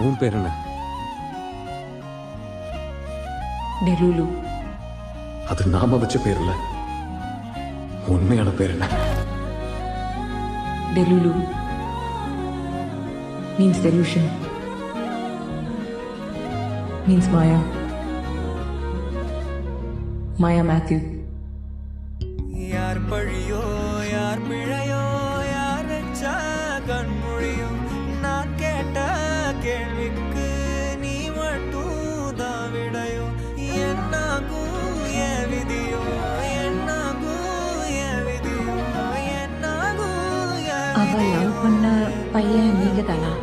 உன் பேர் என்ன? டெலுலு. அது நாம வச்ச பேர் இல்ல. உண்மையான பேர் என்ன? டெலுலு means delusion, means Maya. Maya Matthew. யார் பழியோ யார் பிழையோ யார் வச்சா கண்மொழியோ நான் கேட்ட கேள்விக்கு நீ மட்டும் தான் விடையோ என்னாகும் என் விதியோ என்னாகும் என் விதியோ என்னாகும் அவ லவ் பண்ண பையன் நீங்க தானா?